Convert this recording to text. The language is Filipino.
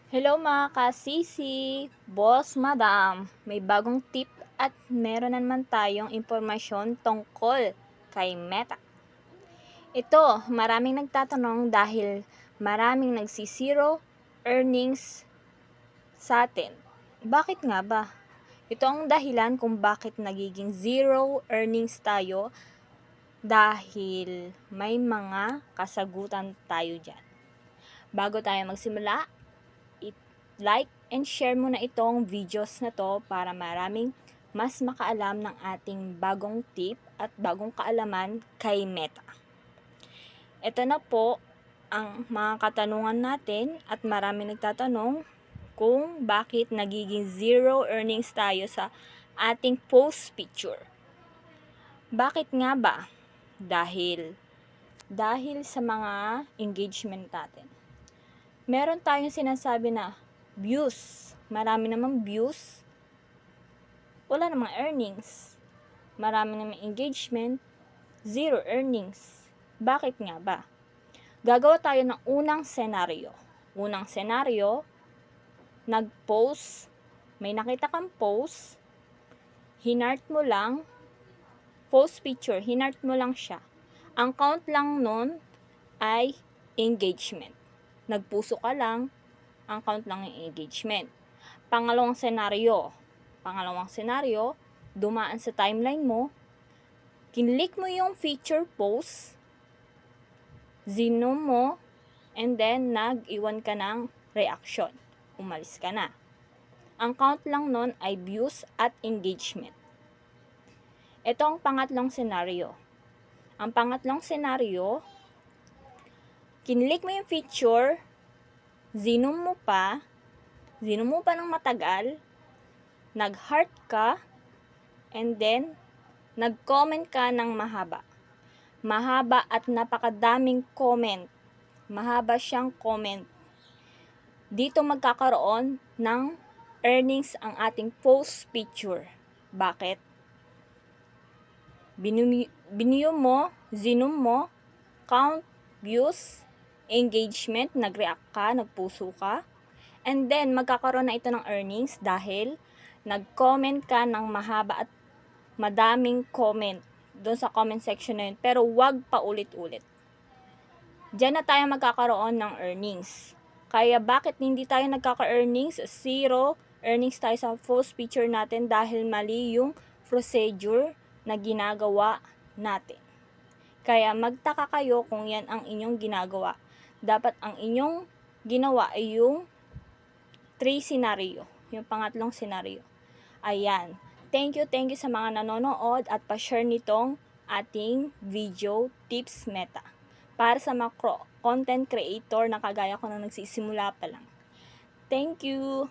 Hello mga kasisi, boss, madam. May bagong tip at meron na naman tayong impormasyon tungkol kay Meta. Ito, maraming nagtatanong dahil maraming nagsisiro earnings sa atin. Bakit nga ba? Ito ang dahilan kung bakit nagiging zero earnings tayo dahil may mga kasagutan tayo dyan. Bago tayo magsimula, like and share mo na itong videos na to para maraming mas makaalam ng ating bagong tip at bagong kaalaman kay Meta. Ito na po ang mga katanungan natin at maraming nagtatanong kung bakit nagiging zero earnings tayo sa ating post picture. Bakit nga ba? Dahil sa mga engagement natin. Meron tayong sinasabi na views. Marami namang views. Wala namang earnings. Marami namang engagement. Zero earnings. Bakit nga ba? Gagawa tayo ng unang senaryo. Unang senaryo, nag-post, may nakita kang post, hinart mo lang, post picture, hinart mo lang siya. Ang count lang nun ay engagement. Nagpuso ka lang, ang count lang yung engagement. Pangalawang senaryo, dumaan sa timeline mo, kinlik mo yung feature post, zinom mo, and then nag-iwan ka ng reaction. Umalis ka na. Ang count lang nun ay views at engagement. Ito ang pangatlong senaryo. Ang pangatlong senaryo, kinlik mo yung feature, zinom mo pa ng matagal, nag-heart ka, and then, nag-comment ka ng mahaba. Mahaba at napakadaming comment. Mahaba siyang comment. Dito magkakaroon ng earnings ang ating post picture. Bakit? Biniyo mo, zinom mo, count, views, engagement, nag-react ka, nagpuso ka, and then magkakaroon na ito ng earnings dahil nag-comment ka ng mahaba at madaming comment doon sa comment section na yun, pero wag pa ulit-ulit. Diyan na tayo magkakaroon ng earnings. Kaya bakit hindi tayo nagkaka-earnings? Zero earnings tayo sa post picture natin dahil mali yung procedure na ginagawa natin. Kaya magtaka kayo kung yan ang inyong ginagawa. Dapat ang inyong ginawa ay yung 3 scenario, yung pangatlong scenario. Ayan. Thank you sa mga nanonood at pa-share nitong ating video tips Meta para sa mga content creator na kagaya ko na nagsisimula pa lang. Thank you!